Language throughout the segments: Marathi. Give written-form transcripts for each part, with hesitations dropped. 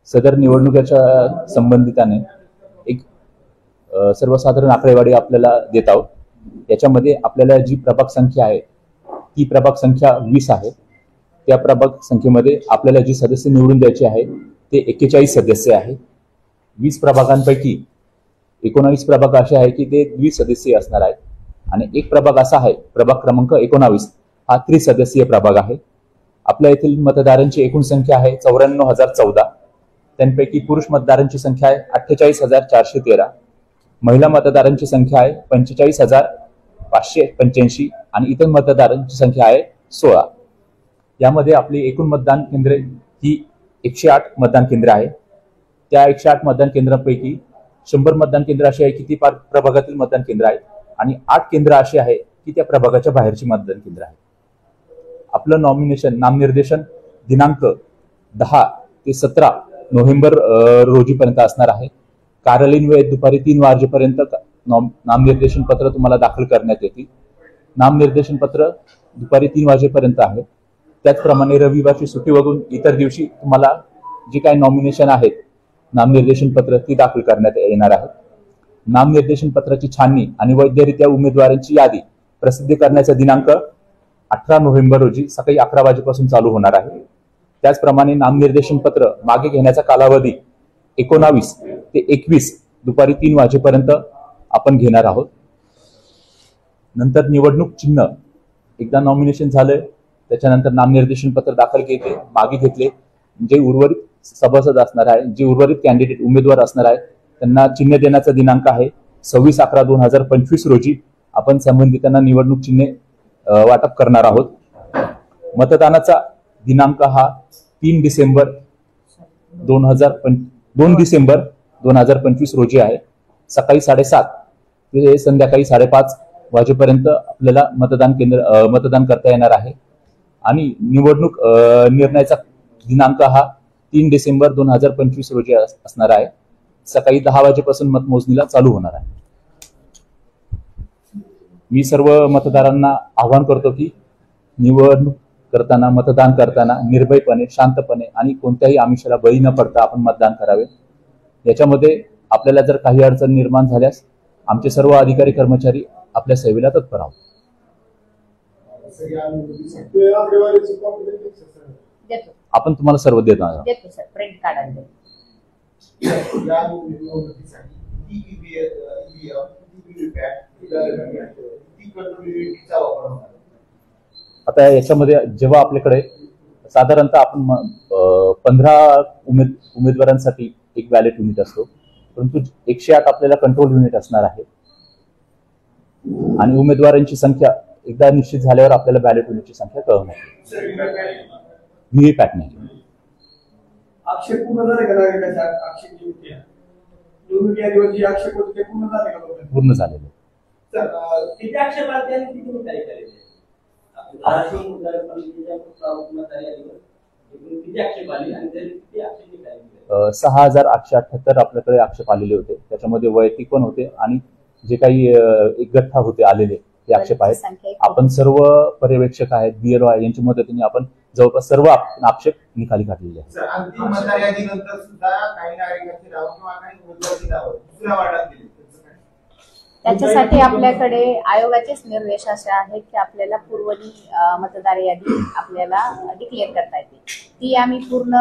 सदर निवडणुकीच्या संबंधिताने एक सर्वसाधारण आकडेवारी आपल्याला देत आहोत। याच्यामध्ये आपल्याला जी प्रभाग संख्या आहे ती प्रभाग संख्या 20 आहे। त्या प्रभाग संख्येमध्ये आपल्याला जी सदस्य निवडून द्यायचे आहे ते 41 सदस्य आहे। 20 प्रभागांपैकी 19 प्रभाग असे आहे की ते द्विसदस्यीय असणार आहेत आणि एक प्रभाग असा आहे प्रभाग क्रमांक 19 हा त्रिसदस्यीय प्रभाग आहे। आपल्या येथील मतदारांची एकूण संख्या आहे 94,014। त्यांपैकी पुरुष मतदारांची संख्या आहे 48,413, महिला मतदारांची संख्या आहे 45,585 आणि इतर मतदारांची संख्या आहे 16। यामध्ये आपली एकूण मतदान केंद्रे ही 108 मतदान केंद्र आहे। त्या 108 मतदान केंद्रांपैकी 100 मतदान केंद्र अशी आहे की ती प्रभागातील मतदान केंद्र आहेत आणि 8 केंद्र अशी आहे की त्या प्रभागाच्या बाहेरची मतदान केंद्र आहे। आपलं नामनिर्देशन दिनांक 10 ते 17 नोव्हेंबर रोजीपर्यंत असणार आहे। कार्यालयीन वेळेत दुपारी 3 वाजेपर्यंत नामनिर्देशन पत्र तुम्हाला दाखल करण्यात येतील। नामनिर्देशन पत्र दुपारी 3 वाजेपर्यंत आहे। त्याचप्रमाणे रविवारची सुट्टी वगळून इतर दिवशी तुम्हाला जी काही नॉमिनेशन आहेत नामनिर्देशन पत्र ती दाखल करण्यात येणार आहे। नामनिर्देशन पत्राची छाननी आणि वैधरित्या उमेदवारांची यादी प्रसिद्ध करण्याचा दिनांक 18 नोव्हेंबर रोजी सकाळी 11 वाजेपासून चालू होणार आहे। त्याचप्रमाणे नामनिर्देशन पत्र मागे घेण्याचा कालावधी 19 ते 21 दुपारी 3 वाजेपर्यंत आपण घेणार आहोत। नंतर निवडणूक चिन्ह एकदा नॉमिनेशन झालं त्याच्यानंतर नामनिर्देशन पत्र दाखल केले मागे घेतले जे उर्वरित सभासद असणार आहे जे उर्वरित कॅन्डिडेट उमेदवार असणार आहेत त्यांना चिन्ह देण्याचा दिनांक आहे 26/11/2025 रोजी आपण संबंधितांना निवडणूक चिन्हे वाटप करणार आहोत। मतदानाचा दिनांक हा 2 डिसेंबर 2025 रोजी आहे। सकाळी 7:30 ते संध्याकाळी 5:30 वाजेपर्यंत आपल्याला मतदान करता येणार आहे आणि निवडणूक निर्णयाचा दिनांक हा 3 डिसेंबर 2025 रोजी असणार आहे। सकाळी 10 वाजेपासून मतमोजणीला चालू होणार आहे। मी सर्व मतदारांना आवाहन करतो की निवडणूक करताना मतदान करताना निर्भयपणे शांतपणे आणि कोणत्याही आमिषाला बळी न पडता आपण मतदान करावे। याच्यामध्ये आपल्याला जर काही अडचण निर्माण झाल्यास आमचे सर्व अधिकारी कर्मचारी आपल्या सेवेला तत्पर आहोत। आपण तुम्हाला सर्व देणार आहोत। आता याच्यामध्ये जेव्हा आपल्याकडे साधारणतः आपण 15 उमेदवारांसाठी एक बॅलेट युनिट असतो परंतु 108 आपल्याला कंट्रोल युनिट असणार आहे आणि उमेदवारांची संख्या एकदा निश्चित झाल्यावर आपल्याला बॅलेट युनिटची संख्या कळवणार व्हीव्हीपॅट नाही। आक्षेप पूर्ण झाले का नागरिकांचे आक्षेप जे होते निवडणूक यादीवरची आक्षेप होते ते पूर्ण झाले का पूर्ण झालेले सर किती आक्षेप आले आणि किती मुद्दे केले आपण मुद्दा पण किती आक्षेप आले आणि किती आक्षेप निघाले 6,878 आपल्याकडे आक्षेप आलेले होते। त्याच्यामध्ये वैयक्तिक पण होते आणि जे काही एक गठ्ठा होते आलेले ते आक्षेप आहेत। आपण सर्व पर्यवेक्षक आहेत बीएलओ आहे यांच्या मदतीने आपण जवळपास सर्व आक्षेप निकाली काढलेले आहेत। अंतिम मतदार यादीनंतर सुद्धा काही नागरिकांचे नाव किंवा काही उमेदवारांची नाव दुसऱ्या वार्डात दिली त्याच्यासाठी आपल्याकडे आयोगाचेच निर्देश असे आहेत की आपल्याला पूर्वनी मतदार यादी आपल्याला डिक्लेअर करता येते। ती आम्ही पूर्ण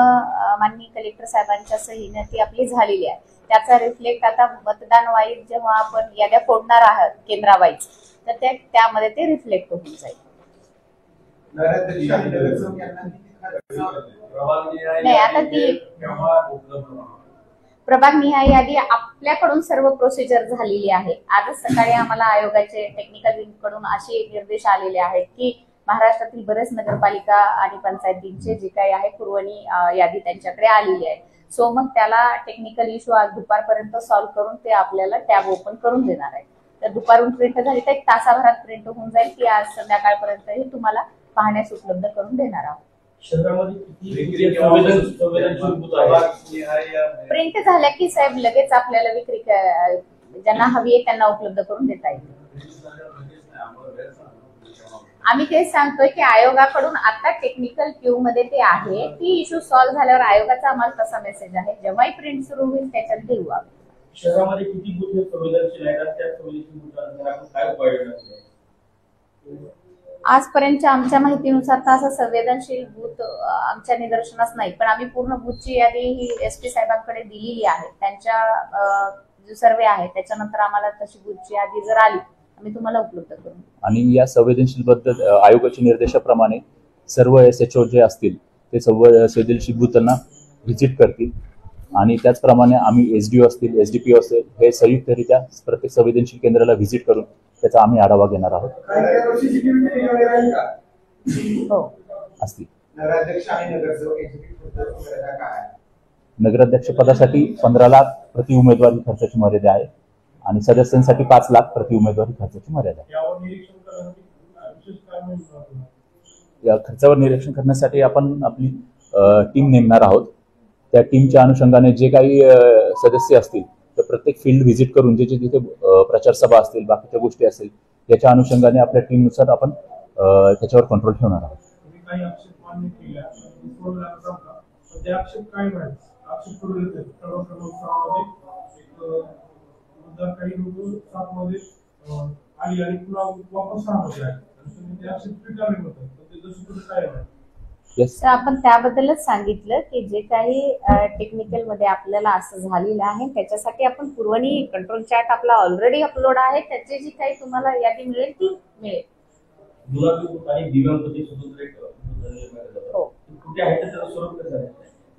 माननीय कलेक्टर साहेबांच्या सहीने ती आपली झालेली आहे। त्याचा रिफ्लेक्ट आता मतदान वाईज जेव्हा आपण याद्या फोडणार आहात केंद्रावाईज तर त्यामध्ये ते रिफ्लेक्ट होऊन जाईल। नाही आता ती प्रभागनिहाय यादी आपल्याकडून सर्व प्रोसिजर झालेली आहे। आजच सकाळी आम्हाला आयोगाचे टेक्निकल विंग कडून असे निर्देश आलेले आहेत की महाराष्ट्रातील बरेच नगरपालिका आणि पंचायतींचे जे काही आहे पूर्वनी यादी त्यांच्याकडे आलेली आहे। सो मग त्याला टेक्निकल इश्यू आज दुपारपर्यंत सॉल्व्ह करून ते आपल्याला टॅब ओपन करून देणार आहे। तर दुपारून प्रिंट झाली तर 1 तासाभरात प्रिंट होऊन जाईल ती आज संध्याकाळपर्यंत हे तुम्हाला पाहण्यास उपलब्ध करून देणार आहोत। प्रिंट झाल्या की साहेब लगेच आपल्याला विक्री ज्यांना हवी आहे त्यांना उपलब्ध करून देता येईल। आम्ही तेच सांगतोय की आयोगाकडून आता टेक्निकल क्यू मध्ये ते आहे, ती इश्यू सॉल्व्ह झाल्यावर आयोगाचा आम्हाला तसा मेसेज आहे, जेव्हाही प्रिंट सुरू होईल त्याच्यात देऊ आम्ही. शहरामध्ये किती बूथ संवेदनशील आहेत, त्या संवेदनशील बूथांवर आपण काय उपाय योजना केल्या? आजपर्यंतच्या आमच्या माहितीनुसार तर असं संवेदनशील बूथ आमच्या निदर्शनास नाही, पण आम्ही पूर्ण बूथची यादी ही SP साहेबांकडे दिलेली आहे. त्यांच्या जो सर्वे आहे त्याच्यानंतर आम्हाला तशी बूथची यादी जर आली आम्ही तुम्हाला उपलब्ध करू. आणि या संवेदनशील बद्दल आयोगाच्या निर्देशाप्रमाणे सर्व SHO जे असतील ते संवेदनशील बूथांना व्हिजिट करतील आणि त्याचप्रमाणे आम्ही SDO असतील, SDPO असतील, हे संयुक्तरित्या प्रत्येक संवेदनशील केंद्राला व्हिजिट करून त्याचा आम्ही आढावा घेणार आहोत. हो असतील. नगराध्यक्ष पदासाठी 15 लाख प्रति उमेदवारी खर्चाची मर्यादा आहे आणि सदस्यांसाठी 5 लाख प्रति उमेदवारी खर्चाची मर्यादा आहे. या खर्चावर निरीक्षण करण्यासाठी आपण आपली टीम नेमणार आहोत. त्या टीमच्या अनुषंगाने जे काही सदस्य असतील तर प्रत्येक फील्ड व्हिजिट करून जे तिथे प्रचार सभा असतील, बाकीच्या गोष्टी असतील, याच्या अनुषंगाने आपल्या टीमनुसार आपण त्याच्यावर कंट्रोल ठेवणार आहोत. तर आपण त्याबद्दलच सांगितलं की जे काही टेक्निकल मध्ये आपल्याला असं झालेलं आहे त्याच्यासाठी आपण पूर्वनी कंट्रोल चार्ट आपला ऑलरेडी अपलोड आहे, त्याची जी काही तुम्हाला यादी मिळेल ती मिळेल.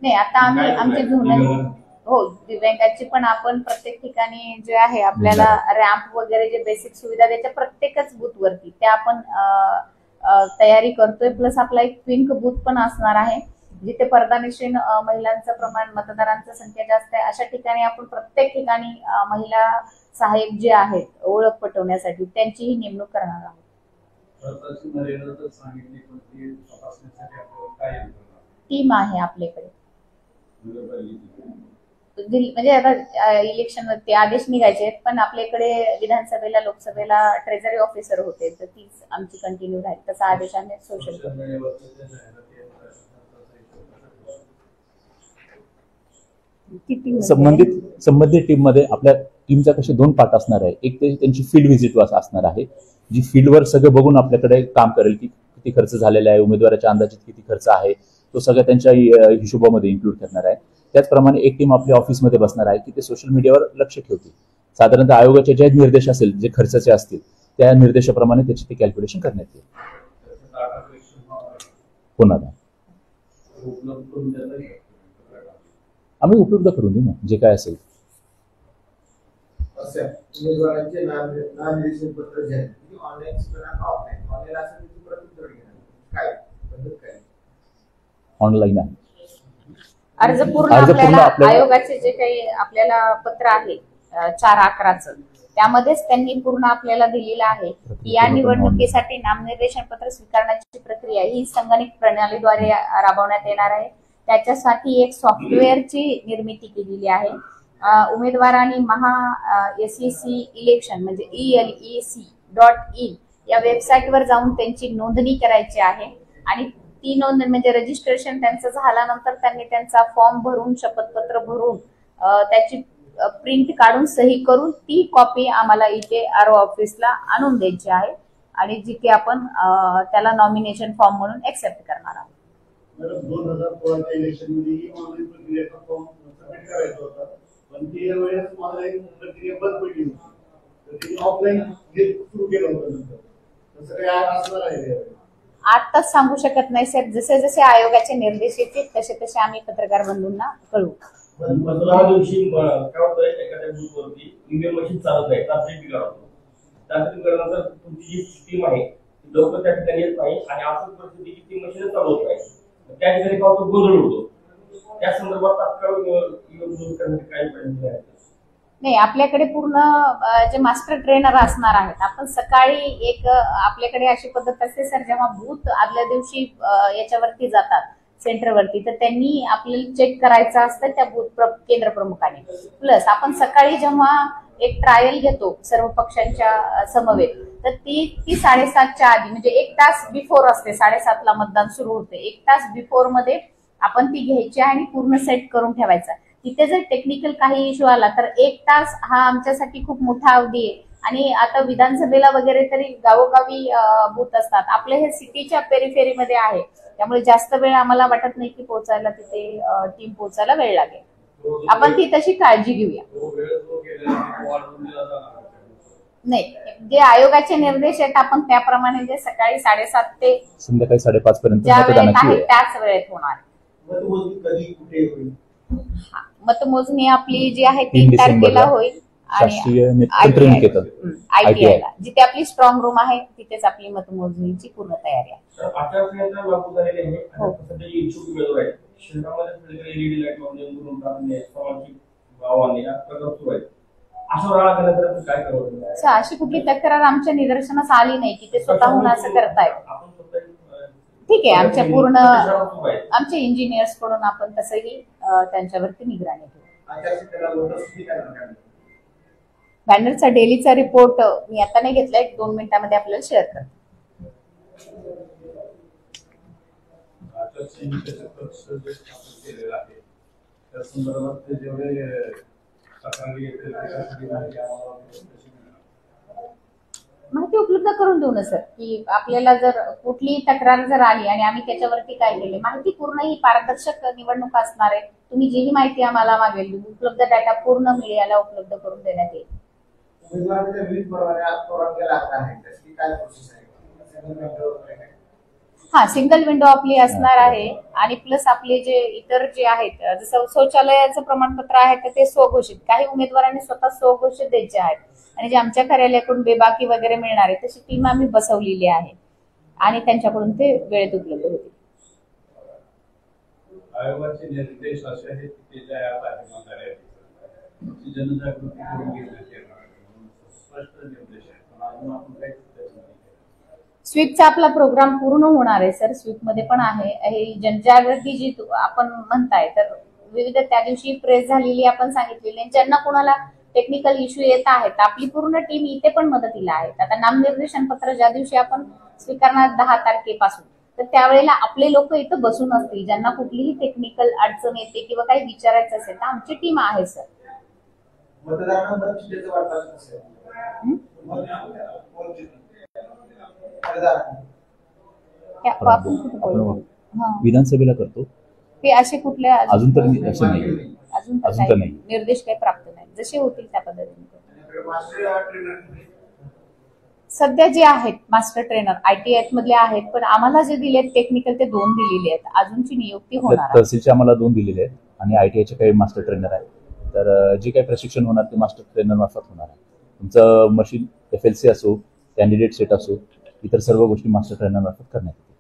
नाही आता आम्ही आमचे जुने हो दिव्यांगाची पण आपण प्रत्येक ठिकाणी जे आहे आपल्याला रॅम्प वगैरे जे बेसिक सुविधा त्याच्या प्रत्येकच बूथ वरती त्या आपण तयारी करतोय. प्लस आपला एक पिंक बूथ पण असणार आहे जिथे पर्दानिशीन महिलांचं प्रमाण, मतदारांचं संख्या जास्त आहे, अशा ठिकाणी आपण प्रत्येक ठिकाणी महिला सहाय्यक जे आहेत ओळख पटवण्यासाठी त्यांचीही नेमणूक करणार आहोत. टीम आहे आपल्याकडे. म्हणजे आता इलेक्शनवरती आदेश निघायचे आहेत, पण आपल्याकडे विधानसभेला, लोकसभेला ट्रेझरी ऑफिसर होते, तर तीच आमची कंटिन्यू राहील. तसा आदेश आम्ही सोशल संबंधित टीम मध्ये आपल्या टीमचा कसे 2 पार्ट असणार आहे. एक ते त्यांची फील्ड व्हिजिट असणार आहे, जी फील्डवर सगळं बघून आपल्याकडे काम करेल की किती खर्च झालेला आहे, उमेदवाराच्या अंदाजित किती खर्च आहे, तो सगळं त्यांच्या हिशोबामध्ये इन्क्लूड करणार आहे. त्याचप्रमाणे एक टीम आपल्या ऑफिसमध्ये बसणार आहे की ते सोशल मीडियावर लक्ष ठेवतील. साधारणतः आयोगाचे जे निर्देश असेल, जे खर्चाचे असतील, त्या निर्देशाप्रमाणे त्याची ते कॅल्क्युलेशन करण्यात येईल. होणार आम्ही उपलब्ध करून देऊ ना जे काय असेल. ऑनलाईन आहे. अर्ज पूर्ण आपल्याला आयोगाचे जे काही आपल्याला पत्र आहे 4/11चं त्यामध्येच त्यांनी पूर्ण आपल्याला दिलेलं आहे की या निवडणुकीसाठी नामनिर्देशन पत्र स्वीकारण्याची प्रक्रिया ही संगणक प्रणालीद्वारे राबवण्यात येणार आहे. त्याच्यासाठी एक सॉफ्टवेअरची निर्मिती केलेली आहे. उमेदवारांनी SEC इलेक्शन म्हणजे ELEC.in या वेबसाईटवर जाऊन त्यांची नोंदणी करायची आहे आणि ती नोंदणी म्हणजे रजिस्ट्रेशन त्यांचं झाल्यानंतर त्यांनी त्यांचा फॉर्म भरून, शपथपत्र भरून, त्याची प्रिंट काढून, सही करून ती कॉपी आम्हाला इथे RO ऑफिसला आणून द्यायची आहे आणि जी की आपण त्याला नॉमिनेशन फॉर्म म्हणून एक्सेप्ट करणार आहोत. 2016 इलेक्शनमध्ये ऑनलाईन प्रक्रियेचा फॉर्म सबमिट करायचा होता, पण ती वेळेस ऑनलाईन प्रक्रिया बंद पडली होती, तर ती ऑफलाईन सुरू केलं होतं. तसं काय असणार आहे? आताच सांगू शकत नाही सर. जसे जसे आयोगाचे निर्देश येतील तसे तसे आम्ही पत्रकार बंधूंना कळवू. 15 दिवशी काय होतं, एखाद्या बूथवरती ईव्हीएम मशीन चालत आहे, तांत्रिक बिघाड होतो. तांत्रिक बिघाडानंतर तुमची जी टीम आहे ती लवकर त्या ठिकाणी येत नाही आणि असं परिस्थिती की ती मशीन चालू होत नाही. त्या ठिकाणी काय होतं, गोंधळ उडतो. त्या संदर्भात तात्काळ ईव्हीएम दूर करण्याचे काय प्रयत्न आहेत? नाही, आपल्याकडे पूर्ण जे मास्टर ट्रेनर असणार आहेत. आपण सकाळी एक आपल्याकडे अशी पद्धत असते सर, जेव्हा बूथ आदल्या दिवशी याच्यावरती जातात सेंटरवरती, तर त्यांनी आपल्याला चेक करायचं असतं त्या बूथ केंद्र प्रमुखाने. प्लस आपण सकाळी जेव्हा एक ट्रायल घेतो सर्व पक्षांच्या समवेत, तर ती 7:30च्या आधी म्हणजे 1 तास बिफोर असते. 7:30ला मतदान सुरू होते. 1 तास बिफोर मध्ये आपण ती घ्यायची आणि पूर्ण सेट करून ठेवायचा. तिथे जर टेक्निकल काही इश्यू आला तर 1 तास हा आमच्यासाठी खूप मोठा अवधी आहे. आणि आता विधानसभेला वगैरे तरी गावोगावी बूथ असतात. आपले हे सिटीच्या पेरिफेरीमध्ये आहे, त्यामुळे जास्त वेळ आम्हाला वाटत नाही की पोहोचायला तिथे टीम पोहोचायला वेळ लागेल. आपण ती तशी काळजी घेऊया. नाही, जे आयोगाचे निर्देश आहेत आपण त्याप्रमाणे जे सकाळी 7:30 ते संध्याकाळी 5:30 पर्यंत ज्या वेळेत मतदानाची आहे वेळ. त्याच वेळेत होणार. कधी कुठे होईल? मतमोजणी आपली जी आहे 3 3 तारखेला डिसेंबरला होईल शासकीय तंत्रनिकेतन ITI ला, जिथे आपली स्ट्रॉंग रूम आहे तिथेच आपली मतमोजणीची पूर्ण तयारी आहे. आचारसंहिता लागू झालेली आहे हो. आणि सध्या जी इच्छुक उमेदवार आहेत शहरामध्ये सगळीकडे LED लाईट लावून टाकणे, सामाजिक गावांनी हा प्रकार सुरू आहे. अशा राळा करण्यासाठी काय करावं? अशी कुठली तक्रार आमच्या निदर्शनास आली नाही की ते स्वतःहून असं करतायत. आपण स्वतः ठीक आहे, आमच्या पूर्ण सुरू आहे. आमच्या इंजिनियर्स कडून आपण तसंही त्यांच्यावरती निगराणी ठेवू. आचारसंहितेला नोटीस काय करणार? बॅनरचा डेलीचा रिपोर्ट मी आता नाही घेतला, 1-2 मिनिटांमध्ये आपल्याला शेअर करतो. आचारसंहितेचे पक्ष जे स्थापन केलेलं आहे त्या संदर्भात ते जेवढे तक्रारी येतील त्याच्यासाठी माहिती आम्हाला कशी मिळणार? माहिती उपलब्ध करून देऊ ना सर, की आपल्याला जर कुठलीही तक्रार जर आली आणि आम्ही त्याच्यावरती काय केले, माहिती पूर्ण ही पारदर्शक निवडणूक असणार आहे. तुम्ही जी ही माहिती आम्हाला मागेल उपलब्ध डाटा पूर्ण मीडियाला उपलब्ध करून देण्यात येईल. उमेदवारांच्या विविध परवानग्या लागणार आहेत, त्याची काय प्रोसेस आहे? हा, सिंगल विंडो आपली असणार आहे. आणि प्लस आपले जे इतर जे आहेत, जसं शौचालयाचं प्रमाणपत्र आहे तर ते स्वघोषित, काही उमेदवारांनी स्वतः स्वघोषित द्यायचे आहेत. आणि जे आमच्या कार्यालयाकडून बेबाकी वगैरे मिळणार आहे तशी टीम आम्ही बसवलेली आहे आणि त्यांच्याकडून ते वेळेत उपलब्ध होतील. आयोगाचे निर्देश असे आहेत की ज्या ऍप आहे जनजागृती करून घेण्यात येणार स्पष्ट निर्देश आहेत, पण अजून आपण काही स्वीपचा आपला प्रोग्राम पूर्ण होणार आहे सर. स्वीप मध्ये पण आहे ही जनजागृती जी आपण म्हणताय, तर विविध त्या दिवशी प्रेस झालेली आपण सांगितलेली. ज्यांना कोणाला टेक्निकल इश्यू येत आहेत आपली पूर्ण टीम इथे पण मदतीला आहे. आता नामनिर्देशन पत्र ज्या दिवशी आपण स्वीकारणार 10 तारखेपासून, तर त्यावेळेला आपले लोक इथं बसून असतील. ज्यांना कुठलीही टेक्निकल अडचण येते किंवा काही विचारायचं असेल तर आमची टीम आहे सर. विधानसभेला करतो ते असे कुठल्या अजून तर असे नाही. अजून तर अजून तर काही नाही. निर्देश काही प्राप्त नाही. जसे होतील त्या पद्धतीने सध्या जे आहेत मास्टर ट्रेनर ITI मधले आहेत, पण आम्हाला जे दिलेत टेक्निकल ते 2 दिलेले आहेत. अजूनची नियुक्ती होणार आहे. तहसीलचे आम्हाला 2 दिलेले आहेत आणि ITI चे काही मास्टर ट्रेनर आहेत. तर जे काही प्रशिक्षण होणार ते मास्टर ट्रेनर मार्फत होणार आहे. तुमचं मशीन FLC असो, कॅन्डिडेट सेट असो, इतर सर्व गोष्टी मास्टर ट्रेनर मार्फत करण्यात येतील.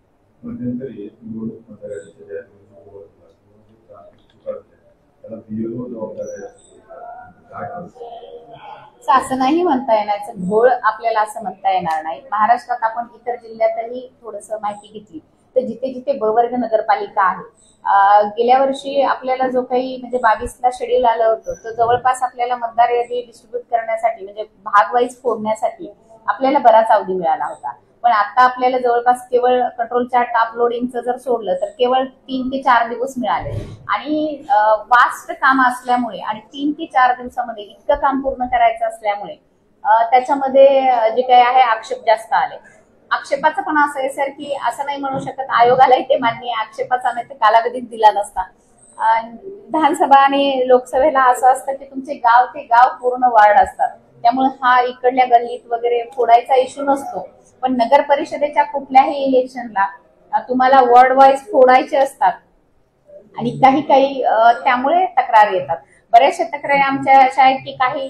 असं नाही म्हणता येणार, घोळ आपल्याला असं म्हणता येणार नाही. महाराष्ट्रात आपण इतर जिल्ह्यातही थोडस माहिती घेतली तर जिथे जिथे ब वर्ग नगरपालिका आहे, गेल्या वर्षी आपल्याला जो काही म्हणजे 22ला शेड्यूल आलं होतं, तर जवळपास आपल्याला मतदार यादी डिस्ट्रीब्यूट करण्यासाठी म्हणजे भाग वाईज फोडण्यासाठी आपल्याला बराच अवधी मिळाला होता. पण आता आपल्याला जवळपास केवळ कंट्रोल चार्ट अपलोडिंगचं जर सोडलं तर केवळ 3 ते 4 दिवस मिळाले. आणि वास्ट काम असल्यामुळे आणि 3 ते 4 दिवसामध्ये इतकं काम पूर्ण करायचं असल्यामुळे त्याच्यामध्ये जे काही आहे आक्षेप जास्त आले. आक्षेपाचं पण असं आहे सर की असं नाही म्हणू शकत आयोगालाही ते मान्य आहे, आक्षेपाचा नाही तर कालावधीत दिला नसता. विधानसभा आणि लोकसभेला असं असतं की तुमचे गाव ते गाव पूर्ण वार्ड असतात, त्यामुळे हा इकडल्या गल्लीत वगैरे फोडायचा इश्यू नसतो. पण नगर परिषदेच्या कुठल्याही इलेक्शनला तुम्हाला वॉर्ड वाईज फोडायचे असतात आणि काही काही त्यामुळे तक्रार येतात. बऱ्याचशा तक्रारी आमच्या अशा आहेत की काही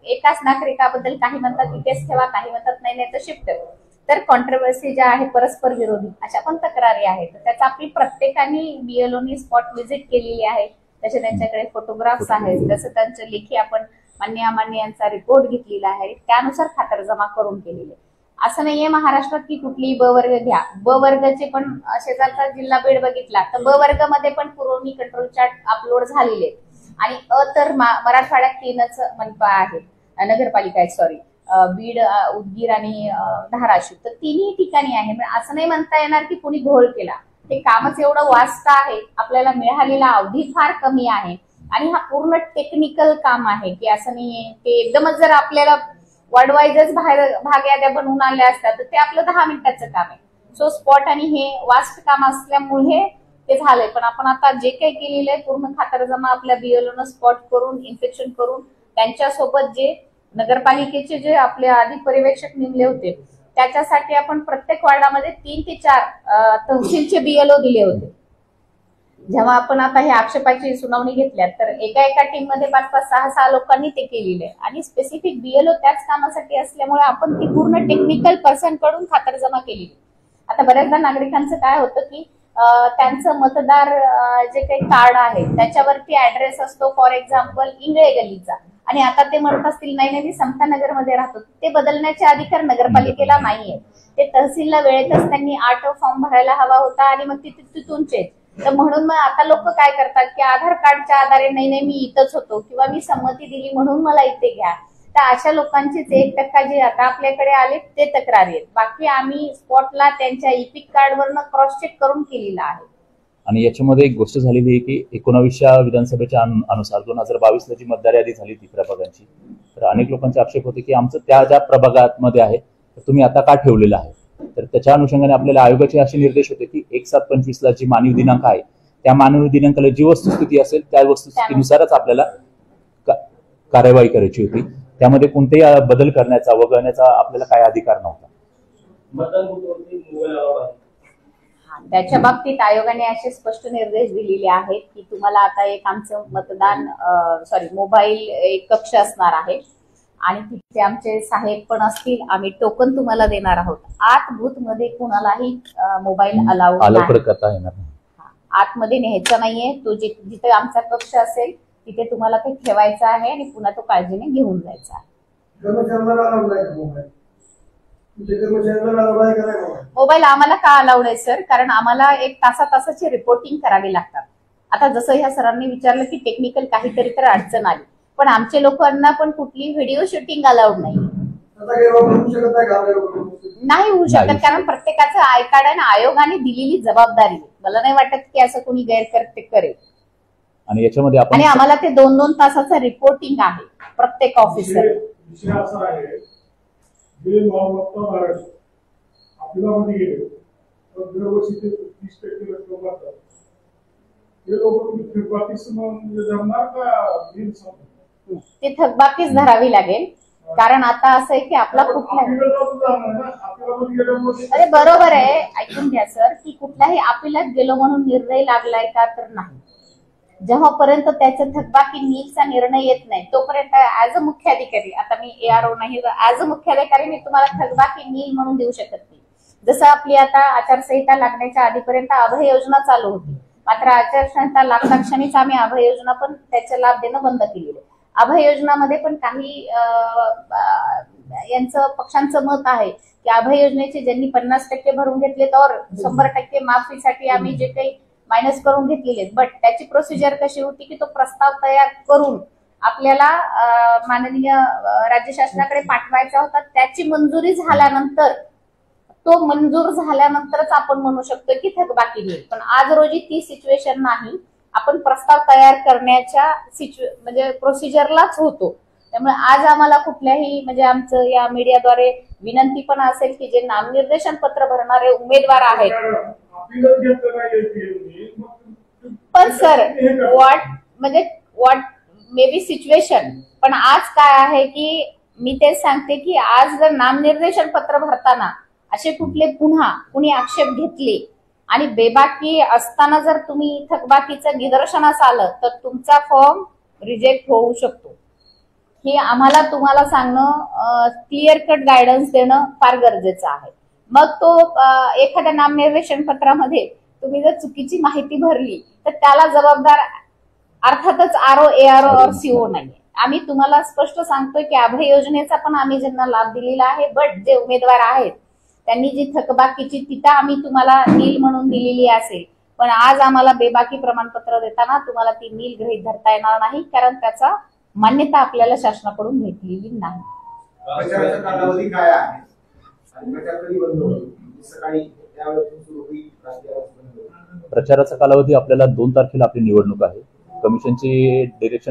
एकाच नागरिकाबद्दल काही म्हणतात इथेच ठेवा, काही म्हणतात नाही तर शिफ्ट. तर कॉन्ट्रोवर्सी ज्या आहे परस्पर विरोधी अशा पण तक्रारी आहेत. त्याचा आपली प्रत्येकाने BLOनी स्पॉट व्हिजिट केलेली आहे. तसे त्यांच्याकडे फोटोग्राफ्स आहेत, जसं त्यांच्या लेखी आपण मान्य अमान्य यांचा रिपोर्ट घेतलेला आहे, त्यानुसार खातरजमा करून केलेले. असं नाहीये महाराष्ट्रात की कुठलीही ब वर्ग घ्या. ब वर्गाचे पण शेजारचा जिल्हा बीड बघितला तर ब वर्गामध्ये पण पुरवणी कंट्रोल चार्ट अपलोड झालेले आणि तर मराठवाड्यात 3च मनपा आहेत. नगरपालिका आहेत, सॉरी, बीड, उदगीर आणि धाराशिव, तर तिन्ही ठिकाणी आहे. असं नाही म्हणता येणार की कोणी घोळ केला. ते कामच एवढं वास्ट आहे, आपल्याला मिळालेला अवधी फार कमी आहे आणि हा पूर्ण टेक्निकल काम आहे की असं नाहीये की एकदमच जर आपल्याला वर्डवाईजच भाग याद्या बनवून आल्या असतात तर ते आपलं 10 मिनिटाचं काम आहे. सो स्पॉट आणि हे वास्ट काम असल्यामुळे ते झालंय. पण आपण आता जे काही केलेलं आहे पूर्ण खातरजमा आपल्या बीएलओनं स्पॉट करून इन्स्पेक्शन करून त्यांच्यासोबत जे नगरपालिकेचे जे आपले आधी पर्यवेक्षक नेमले होते त्याच्यासाठी आपण प्रत्येक वार्डामध्ये 3 ते 4 तहसीलचे बीएलओ दिले होते. जेव्हा आपण आता हे आक्षेपाची सुनावणी घेतल्यात तर एका टीम मध्ये 5-5, 6-6 लोकांनी ते केलेले आहे आणि स्पेसिफिक बीएलओ त्याच कामासाठी असल्यामुळे आपण ती पूर्ण टेक्निकल पर्सन कडून खातरजमा केलेली. आता बऱ्याचदा नागरिकांचं काय होतं की त्यांचं मतदार जे काही कार्ड आहे त्याच्यावरती ऍड्रेस असतो, फॉर एक्झाम्पल इंगळे गल्लीचा, आणि आता ते म्हणत असतील नाही मी समतानगर मध्ये राहतो, ते बदलण्याचे अधिकार नगरपालिकेला नाहीये. ते तहसीलला वेळेतच त्यांनी 8 फॉर्म भरायला हवा होता आणि मग तिथून चेंज. तर म्हणून मग आता लोक काय करतात की आधार कार्डच्या आधारे नाही मी इथंच होतो किंवा मी संमती दिली म्हणून मला इथे घ्या. तर अशा लोकांचीच 1% जे आता आपल्याकडे आले ते तक्रारी आहेत. बाकी आम्ही स्पॉटला त्यांच्या इपिक कार्डवरनं क्रॉस चेक करून केलेला आहे. आणि याच्यामध्ये एक गोष्ट झालेली आहे की 19व्या विधानसभेच्या अनुसार 2022ला जी मतदार यादी झाली ती प्रभागांची, तर अनेक लोकांचे आक्षेप होते की आमचं त्या ज्या प्रभागामध्ये आहे तर तुम्ही आता का ठेवलेलं आहे. तर त्याच्या अनुषंगाने आपल्याला आयोगाचे असे निर्देश होते की 1/7/25ला जी मानवी दिनांक आहे त्या मानवी दिनांकाला जी वस्तुस्थिती असेल त्या वस्तुस्थितीनुसारच आपल्याला कार्यवाही करायची होती. त्यामध्ये कोणतेही बदल करण्याचा वगळण्याचा आपल्याला काय अधिकार नव्हता. मतदान बूथवरती मोबाईल अलाउड आहे. त्याच्या बाबतीत आयोगाने असे स्पष्ट निर्देश दिलेले आहेत की तुम्हाला आता एक आमचं मोबाईल एक कक्ष असणार आहे आणि तिथे आमचे साहेब पण असतील. आम्ही टोकन तुम्हाला देणार आहोत. आत बूथ मध्ये कुणालाही मोबाईल अलाउड करता येणार नाही. आतमध्ये न्यायचा नाहीये. तो जिथे आमचा कक्ष असेल तिथे तुम्हाला ते ठेवायचा आहे आणि पुन्हा तो काळजीने घेऊन जायचा आहे. मोबाईल आम्हाला का अलाउड आहे सर? कारण आम्हाला 1 तासाची रिपोर्टिंग करावी लागतात. आता जसं ह्या सरांनी विचारलं की टेक्निकल काहीतरी तर अडचण आली, पण आमच्या लोकांना पण कुठली व्हिडिओ शूटिंग अलाउड नाही होऊ शकत. कारण प्रत्येकाचं आय कार्ड आहे ना, आयोगाने दिलेली जबाबदारी. मला नाही वाटत की असं कोणी गैरकर्तव्य करेल. आणि याच्यामध्ये आणि आम्हाला ते 2-2 तासाचं रिपोर्टिंग आहे प्रत्येक ऑफिसर. जे मालमत्ता धारक आपल्यामध्ये गेले तर दरवर्षी ते 30% रक्कम भरतात. हे लोक तुम्ही थकबाकीच जमणार का बिल संपलं? ते थकबाकीच धरावी लागेल. कारण आता असं आहे की आपला कुठलाही, अरे बरोबर आहे, ऐकून घ्या सर, की कुठल्याही अपीलात गेलो म्हणून निर्णय लागलाय का तर नाही. जेव्हापर्यंत त्याचा थकबाकी नीलचा निर्णय येत नाही तोपर्यंत ऍज अ मुख्याधिकारी, आता मी एआरओ नाही, ऍज अ मुख्याधिकारी मी तुम्हाला थकबाकी नील म्हणून देऊ शकत नाही. जसं आपली आता आचारसंहिता लागण्याच्या आधीपर्यंत अभय योजना चालू होती, मात्र आचारसंहिता लागता क्षणीच आम्ही अभय योजना पण त्याचा लाभ देणं बंद केलेलं. अभय योजनामध्ये पण काही यांचं पक्षांचं मत आहे की अभय योजनेचे ज्यांनी 50% भरून घेतले तर 100% माफीसाठी आम्ही जे काही मायनस करून घेतलेले. बट त्याची प्रोसिजर कशी होती की तो प्रस्ताव तयार करून आपल्याला माननीय राज्य शासनाकडे पाठवायचा होता. त्याची मंजुरी झाल्यानंतर, तो मंजूर झाल्यानंतरच आपण म्हणू शकतो की थकबाकी देईल. पण आज रोजी ती सिच्युएशन नाही. आपण प्रस्ताव तयार करण्याच्या म्हणजे प्रोसिजरलाच होतो. त्यामुळे आज आम्हाला कुठल्याही म्हणजे आमचं या मीडियाद्वारे विनंती पण असेल की जे नामनिर्देशन पत्र भरणारे उमेदवार आहेत, पण sir what may be situation, पण आज काय आहे की मी तेच सांगते की आज जर नामनिर्देशन पत्र भरताना असे कुठले पुन्हा कुणी आक्षेप घेतले आणि बेबाकी असताना जर तुम्ही थकबाकीचं निदर्शनास आलं तर तुमचा फॉर्म रिजेक्ट होऊ शकतो. हे आम्हाला तुम्हाला सांगणं, क्लिअर कट गायडन्स देणं फार गरजेचं आहे. मग तो एखाद्या नामनिर्देशन पत्रामध्ये तुम्ही जर चुकीची माहिती भरली तर त्याला जबाबदार अर्थातच आरओ, एआरओ और सीओ नाहीये. आम्ही तुम्हाला स्पष्ट सांगतोय की अभय योजनेचा पण आम्ही ज्यांना लाभ दिलेला आहे, बट जे उमेदवार आहेत त्यांनी जी थकबाकीची तिथं आम्ही तुम्हाला नील म्हणून दिलेली असेल, पण आज आम्हाला बेबाकी प्रमाणपत्र देताना तुम्हाला ती नील गृहीत धरता येणार नाही, कारण त्याचा मान्यता आपल्याला शासनाकडून भेटलेली नाही. प्रचाराचा कालावधी काय आहे आणि प्रचार कधी बंद होईल? सकाळी त्यावेळेस सुरू होईल, रात्री बंद होईल. प्रचाराचा कालावधी आपल्याला 2 तारखेला आपली निवडणूक आहे. कमिशनचे डिरेक्शन